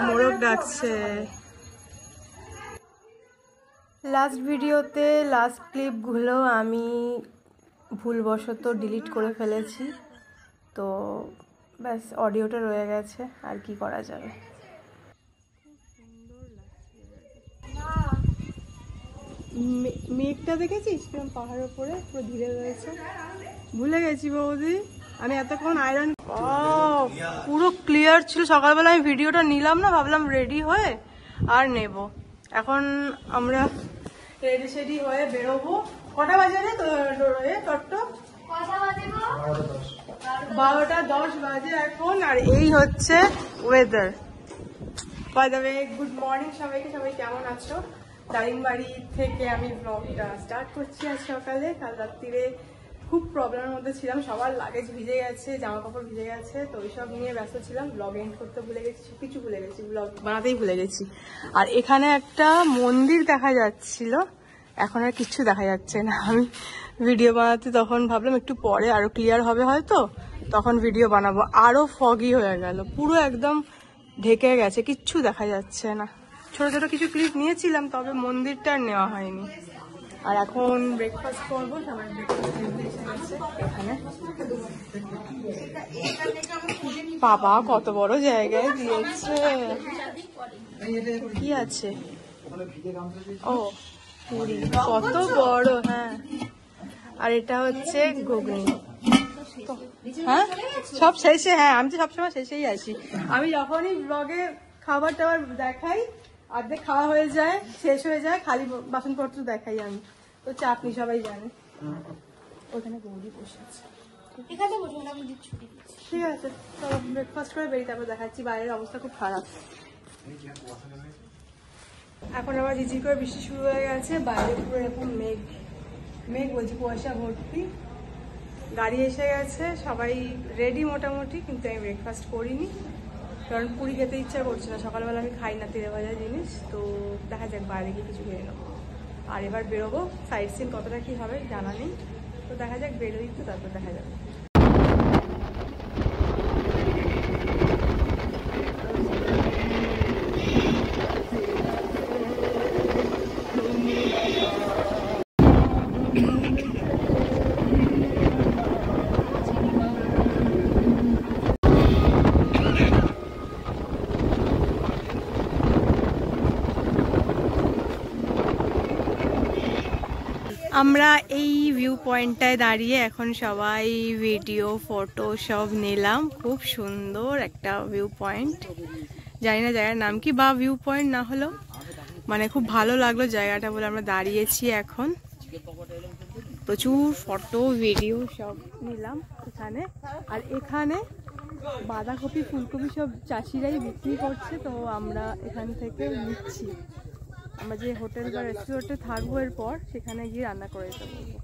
মোরগ ডাকছে। লাস্ট ভিডিওতে লাস্ট ক্লিপগুলো আমি ভুলবশত ডিলিট করে ফেলেছি, তো ব্যাস অডিওটা রয়ে গেছে, আর কি করা যাবে। মেঘটা দেখেছিস কিরকম পাহাড়ের উপরে পুরো ধীরে রয়েছে। ভুলে গেছি বৌদি, আমি এতক্ষণ আয়রন পুরো ক্লিয়ার ছিল। সকালবেলা আমি ভিডিওটা নিলাম না, ভাবলাম রেডি হয়ে আর নেব। এখন আমরা রেডি সেডি হয়ে বেরোবো। কটা বাজে রে টট্টো? 12:10 বাজে এখন। আর এই হচ্ছে weather. By the way, good morning সবাইকে। সবাই কেমন আছো? দারিংবাড়ি থেকে আমি ব্লগটা স্টার্ট করছি আজ সকালে। কাল রাত্রিরে খুব প্রবলেমের মধ্যে ছিলাম, সবার লাগেজ ভিজে গেছে, জামা কাপড় ভিজে গেছে, তো ওইসব নিয়ে ব্যস্ত ছিলাম। ব্লগ এন্ড করতে ভুলে গেছি, কিছু ভুলে গেছি, ব্লগ বানাতেই ভুলে গেছি। আর এখানে একটা মন্দির দেখা যাচ্ছিল, এখন আর কিচ্ছু দেখা যাচ্ছে না। আমি ভিডিও বানাতে তখন ভাবলাম একটু পরে আরো ক্লিয়ার হবে হয়তো, তখন ভিডিও বানাবো। আরো ফগি হয়ে গেল, পুরো একদম ঢেকে গেছে, কিচ্ছু দেখা যাচ্ছে না। ছোট ছোট কিছু ক্লিপ নিয়েছিলাম, তবে মন্দিরটা আর নেওয়া হয়নি। আর এখন ব্রেকফাস্ট করবো। সবাই ব্রেকফাস্ট এখানে। বাবা কত বড় জায়গায় দিয়েছে। কি আছে? ও পুরি, কত বড়। হ্যাঁ, আর এটা হচ্ছে ঘুগনি। হ্যাঁ সব শেষে। হ্যাঁ, আমি তো সবসময় শেষেই আসি। আমি যখনই ব্লগে খাবার টাবার দেখাই, অর্ধেক খাওয়া হয়ে যায়, শেষ হয়ে যায়, খালি বাসনপত্র দেখাই আমি। তো চাটনি সবাই জানে। ওখানে বৌদি বসে আছে, ঠিক আছে। তো ব্রেকফাস্ট করে বেরিয়ে তারপর দেখাচ্ছি। বাইরের অবস্থা খুব খারাপ। এখন আবার ঝিঝি করে বৃষ্টি শুরু হয়ে গেছে। বাইরে পুরো এরকম মেঘ মেঘ বলছি, কুয়াশা ভর্তি। গাড়ি এসে গেছে, সবাই রেডি মোটামুটি, কিন্তু আমি ব্রেকফাস্ট করিনি, কারণ পুরি খেতে ইচ্ছা করছে না। সকালবেলা আমি খাই না তেলে ভাজা জিনিস, তো দেখা যাক বাইরে গিয়ে কিছু খেয়ে নেবো। আর এবার বেরোবো, সাইড সিন কতটা কি হবে জানা নেই, তো দেখা যাক, বেরোই তো তারপর দেখা যাবে। আমরা এই ভিউ পয়েন্টটায় দাঁড়িয়ে এখন সবাই ভিডিও ফটো সব নিলাম। খুব সুন্দর একটা ভিউ পয়েন্ট, জানি না জায়গার নাম কি, বা ভিউ পয়েন্ট না হলো, মানে খুব ভালো লাগলো জায়গাটা বলে আমরা দাঁড়িয়েছি এখন। প্রচুর ফটো ভিডিও সব নিলাম এখানে। আর এখানে বাঁধাকপি ফুলকপি সব চাষিরাই বিক্রি করছে, তো আমরা এখান থেকে নিচ্ছি। আমরা যে হোটেল বা রেস্টুরেন্টে থাকবো এরপর, সেখানে গিয়ে রান্না করে দিতে বলবো।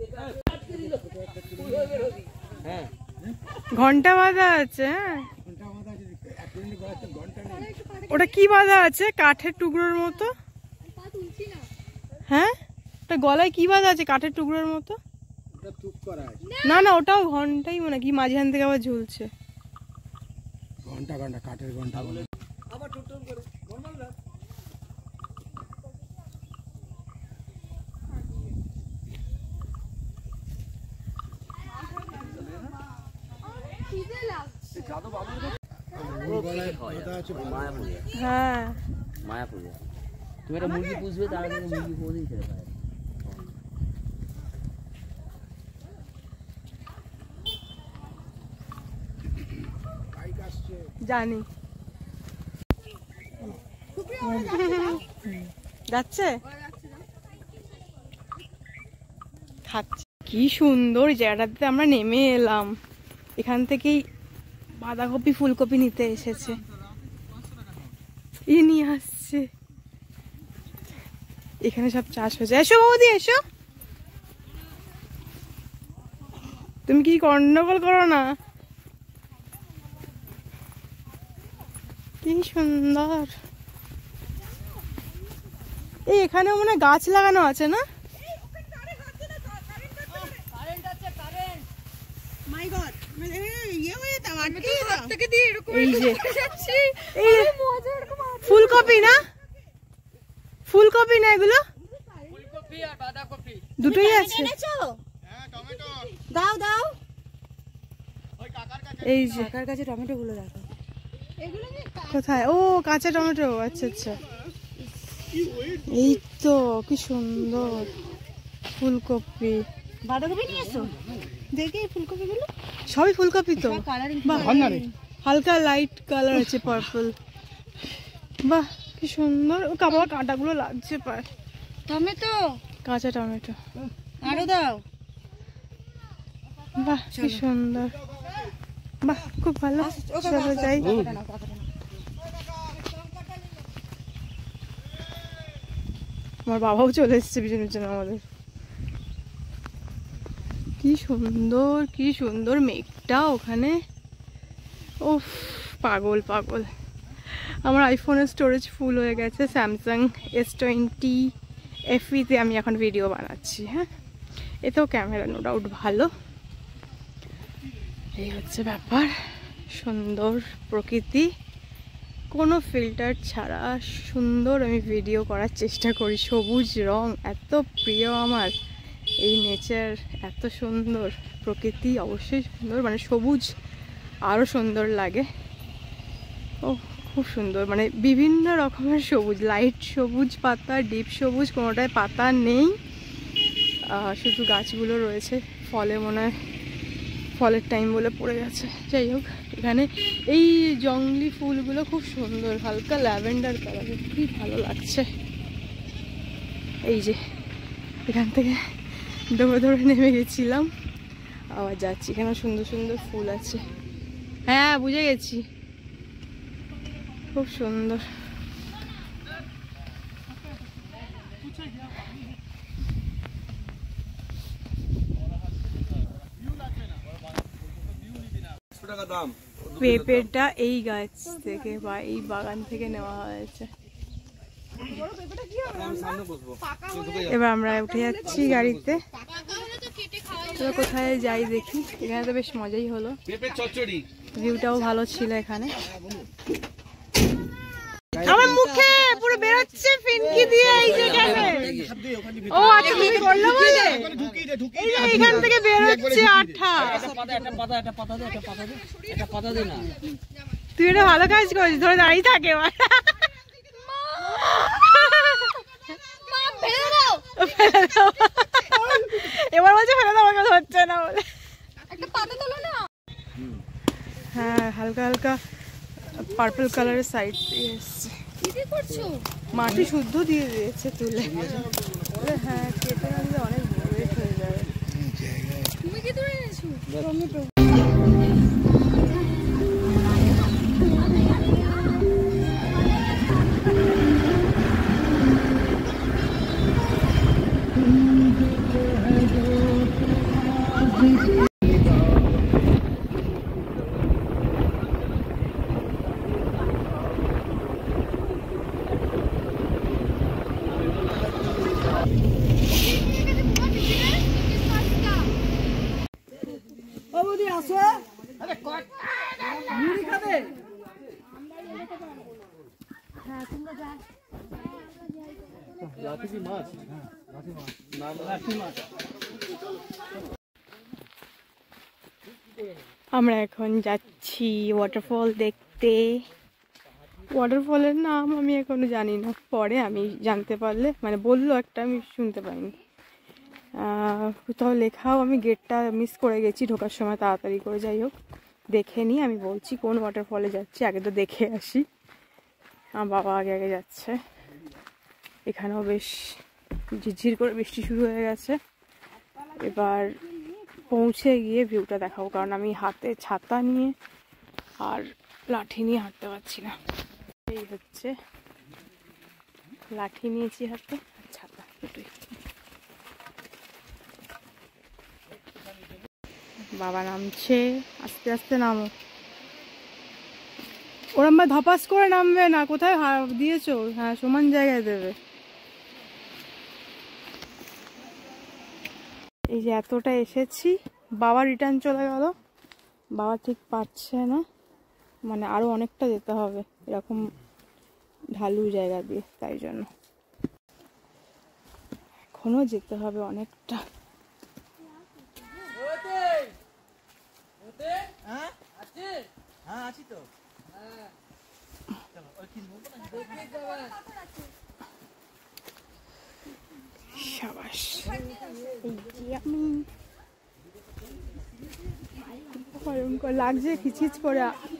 ঘন্টা বাঁধা আছে। হ্যাঁ, ওটা কি বাঁধা আছে? কাঠের টুকরোর মতো। হ্যাঁ, ওটা গলায় কি বাঁধা আছে? কাঠের টুকরোর মতো। না না, ওটাও ঘন্টাই মনে, কি মাঝখান থেকে আবার ঝুলছে। ঘন্টা ঘন্টা কাঠের ঘন্টা বলে। হ্যাঁ, মায়াপুরে তুমি একটা মুরগি পুষবে, তার আগে মুরগি কোনদিন ছেড়ে পায়। জানি যাচ্ছে, খাচ্ছে। কি সুন্দর জায়গাটাতে আমরা নেমে এলাম। এখান থেকেই বাঁধাকপি ফুলকপি নিতে এসেছে, নিয়ে আসছে। এখানে সব চাষ হয়েছে। এসো বৌদি এসো, তুমি কি গন্ডগোল করো না। কি সুন্দর। এই এখানেও মনে হয় গাছ লাগানো আছে না? এই যে ফুলকপি না, ফুলকপি না এগুলো, দুটোই আছে। দাও দাও, এই যে কাকার কাছে টমেটো গুলো দেখো। কোথায়? ও কাঁচা টমেটো, আচ্ছা আচ্ছা। এই তো কি সুন্দর ফুলকপি। বাঁধাকপি নিয়ে এসো, দেখে ফুলকপি গুলো সবই ফুলকপি তো, বাহ হালকা লাইট কালার আছে পার্পল, বাহ কি সুন্দর। ও কাবাব কাঁটাগুলো লাগছে পায়। টমেটো, কাঁচা টমেটো আরো দাও। বাহ কি সুন্দর, বাহ খুব ভালো। চলো যাই। আমার বাবাও চলে এসেছে পিছনে পিছনে আমাদের। কি সুন্দর কি সুন্দর মেঘটা ওখানে, ওফ পাগল পাগল। আমার আইফোনের স্টোরেজ ফুল হয়ে গেছে। স্যামসাং S20 FE-তে আমি এখন ভিডিও বানাচ্ছি। হ্যাঁ, এতেও ক্যামেরা নো ডাউট ভালো। এই হচ্ছে ব্যাপার, সুন্দর প্রকৃতি, কোনো ফিল্টার ছাড়া সুন্দর আমি ভিডিও করার চেষ্টা করি। সবুজ রং এত প্রিয় আমার, এই নেচার এত সুন্দর, প্রকৃতি অবশ্যই সুন্দর, মানে সবুজ আরও সুন্দর লাগে। ও খুব সুন্দর, মানে বিভিন্ন রকমের সবুজ, লাইট সবুজ পাতা, ডিপ সবুজ, কোনোটায় পাতা নেই, শুধু গাছগুলো রয়েছে। ফলে মনে হয় ফলের টাইম বলে পড়ে গেছে। যাই হোক, এখানে এই জংলি ফুলগুলো খুব সুন্দর, হালকা ল্যাভেন্ডার কালার, কি ভালো লাগছে। এই যে এখান থেকে দৌড়ে দৌড়ে নেমে গেছিলাম, আবার যাচ্ছি। এখানে সুন্দর সুন্দর ফুল আছে। হ্যাঁ বুঝে গেছি, খুব সুন্দর। পেঁপেটা এই গাছ থেকে বা এই বাগান থেকে নেওয়া হয়েছে। এবার আমরা উঠে যাচ্ছি গাড়িতে, এবার কোথায় যাই দেখি। এখানে তো বেশ মজাই হলো, ভিউটাও ভালো ছিল এখানে। আমার মুখে পুরো বেরোচ্ছে ফিনকি দিয়ে, এই যে এখানে। ও আচ্ছা তুমি করলো বলে এখান থেকে বেরোচ্ছে আঠা। তুই এটা ভালো কাজ করিস, ধরে দাঁড়িয়ে থাকে। এবার বলছে ফেলে দাও, আমাকে হচ্ছে না বলে। হ্যাঁ হালকা হালকা পার্পল কালারের সাইড দিয়ে এসছে। মাটি শুদ্ধ দিয়ে দিয়েছে তুলে। হ্যাঁ কেটে আনলে অনেক ওয়েট হয়ে যাবে। তুমি কি ধরে এনেছো? টমেটো। আমরা এখন যাচ্ছি ওয়াটারফল দেখতে। ওয়াটারফলের নাম আমি এখনো জানি না, পরে আমি জানতে পারলে, মানে বললো একটা, আমি শুনতে পাইনি। কোথাও লেখাও, আমি গেটটা মিস করে গেছি ঢোকার সময় তাড়াতাড়ি করে। যাই হোক দেখে নিই, আমি বলছি কোন ওয়াটারফলে যাচ্ছি, আগে তো দেখে আসি। আমার বাবা আগে আগে যাচ্ছে। এখানেও বেশ ঝিরঝির করে বৃষ্টি শুরু হয়ে গেছে। এবার পৌঁছে গিয়ে ভিউটা দেখাবো, কারণ আমি হাতে ছাতা নিয়ে আর লাঠি নিয়ে হাঁটতে পারছি না। এই হচ্ছে, লাঠি নিয়েছি হাতে, ছাতা দুটোই। বাবা নামছে, আস্তে আস্তে নামো। ওরম ধপাস করে নামবে না, কোথায় দিয়েছো? হ্যাঁ সমান জায়গায় দেবে। এই যে এতটা এসেছি, বাবা রিটার্ন চলে গেল, বাবা ঠিক পাচ্ছে না। মানে আরো অনেকটা যেতে হবে এরকম ঢালু জায়গা দিয়ে, তাই জন্য এখনো যেতে হবে অনেকটা। সাবাস, এই যে আমি ভয়ঙ্কর লাগছে, খিচখিচ করে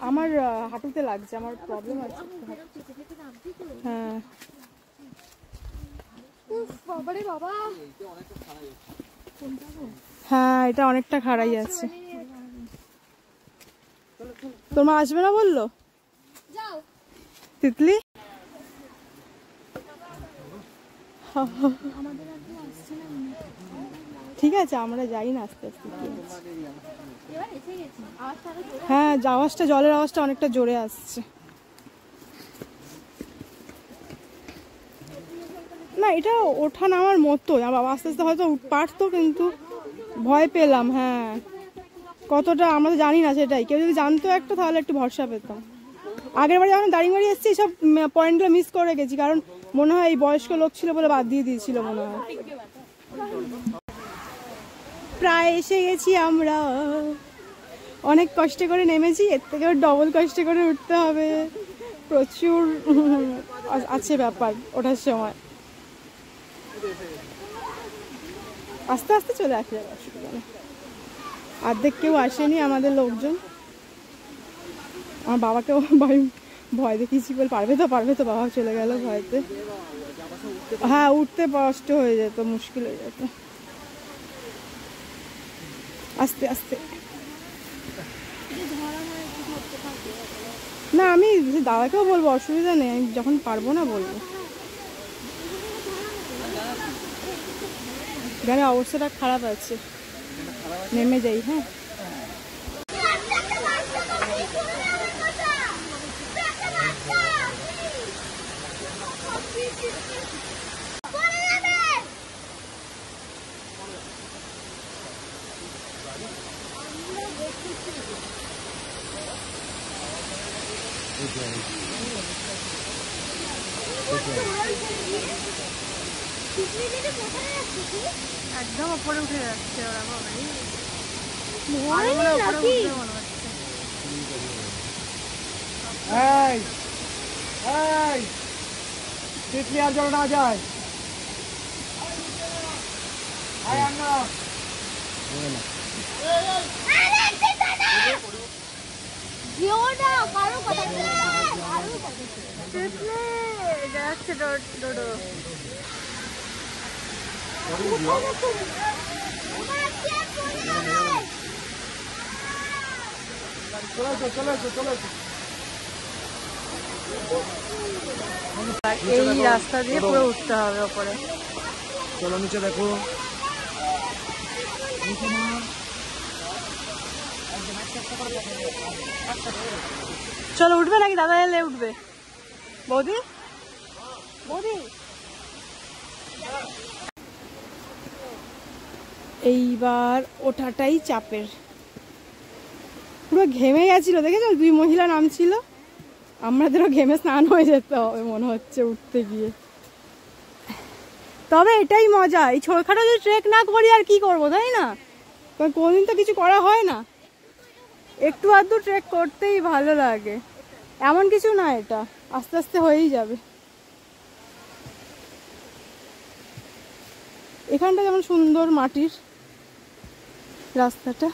আমার হাঁটুতে লাগছে, আমার প্রবলেম আছে। হ্যাঁ হ্যাঁ, এটা অনেকটা খাড়াই আছে। তোর মা আসবে না বললো? তিতলি ঠিক আছে, আমরা যাই না আস্তে আস্তে। হ্যাঁ, আওয়াজটা, জলের আওয়াজটা অনেকটা জোরে আসছে। না, এটা ওঠা নামার মতো, বাবা আস্তে আস্তে হয়তো পারতো, কিন্তু ভয় পেলাম। হ্যাঁ, কতটা আমরা তো জানি না, সেটাই। কেউ যদি জানতো একটু, তাহলে একটু ভরসা পেতাম। আগের বারে যখন দাঁড়িয়ে এসেছি, সব পয়েন্টগুলো মিস করে গেছি, কারণ মনে হয় এই বয়স্ক লোক ছিল বলে বাদ দিয়ে দিয়েছিল মনে হয়। প্রায় এসে গেছি আমরা, অনেক কষ্ট করে নেমেছি, এর থেকে ডবল কষ্ট করে উঠতে হবে। প্রচুর আছে ব্যাপার ওঠার সময়। আস্তে আস্তে চলে আসে যাবে, অসুবিধা নেই। অর্ধেক কেউ আসেনি আমাদের লোকজন। আমার বাবাকেও ভয় দেখিয়েছি বলে, পারবে তো, বাবা চলে গেল ভয়তে। হ্যাঁ, উঠতে কষ্ট হয়ে যেত, মুশকিল হয়ে যেত। আস্তে আস্তে না, আমি দাদাকেও বলবো, অসুবিধা নেই, আমি যখন পারবো না বলবো। গাড়ির অবস্থাটা খারাপ আছে, নেমে যাই। হ্যাঁ, একদম উপরে উঠে যাচ্ছে ওরা, তিতলি আর যেন না যায়। যাচ্ছে ডোডো। এই রাস্তা দিয়ে পুরো উঠতে হবে ওপরে। চলো নিচে দেখো। চলো, উঠবে নাকি? দাদা এলে উঠবে। বৌদি, বৌদি, এইবার ওঠাটাই চাপের। পুরো ঘেমে গেছিল, দেখেছো? 2 মহিলা নামছিল, আমাদেরও ঘেমে স্নান হয়ে যেতে হবে মনে হচ্ছে উঠতে গিয়ে। তবে এটাই মজা, এই ছোটখাটো যদি ট্রেক না করি আর কি করবো, তাই না? কারণ কোনদিন তো কিছু করা হয় না, একটু আধটু ট্রেক করতেই ভালো লাগে। এমন কিছু না, এটা আস্তে আস্তে হয়েই যাবে। এখানটা যেমন সুন্দর মাটির রাস্তাটা,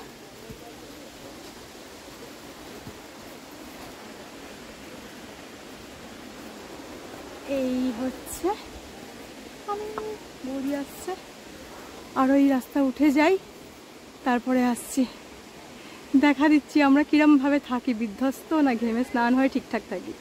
এই হচ্ছে বৌদি আসছে, আরো এই রাস্তা উঠে যাই, তারপরে আসছি। দেখা দিচ্ছি আমরা কিরম ভাবে থাকি, বিধ্বস্ত না ঘেমে স্নান হয়ে ঠিকঠাক থাকি।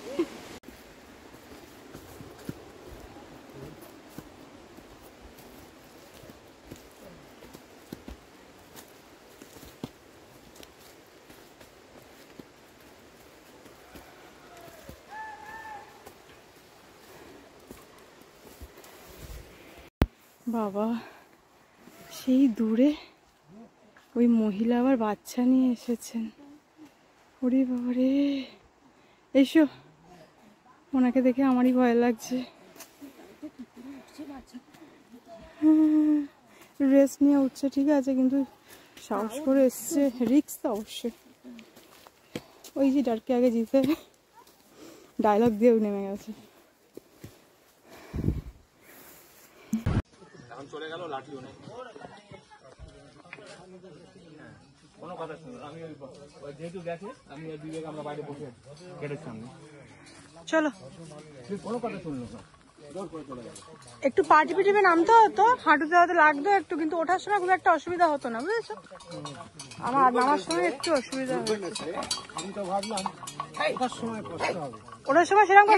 বাবা, সেই দূরে ওই মহিলা আবার বাচ্চা নিয়ে এসেছেন। ওরে বাবারে, এসো, ওনাকে দেখে আমারই ভয় লাগছে। রেস্ট নিয়ে উঠছে ঠিক আছে, কিন্তু সাহস করে এসছে, রিক্স তো অবশ্যই। ওই যে ডারকে আগে জিতে ডায়লগ দিয়েও নেমে গেছে। এখন চলে গেল, লাঠিও নেই, কোনো কথা শুনলো। আমি যেহেতু গেছে, আমি বিবেক আমরা বাইরে বসে গেটের সামনে, চলো কোনো কথা শুনলো না, জোর করে চলে গেল। একটু পা টিপে টিপে নামতে হতো, হাঁটুতে হয়তো লাগতো একটু, কিন্তু ওঠার সময় খুব একটা অসুবিধা হতো না, বুঝেছো? আমার নামার সময় একটু অসুবিধা হতো। আমি তো ভাবলাম ওঠার সময় কষ্ট হবে। ওঠার সময় সেরকম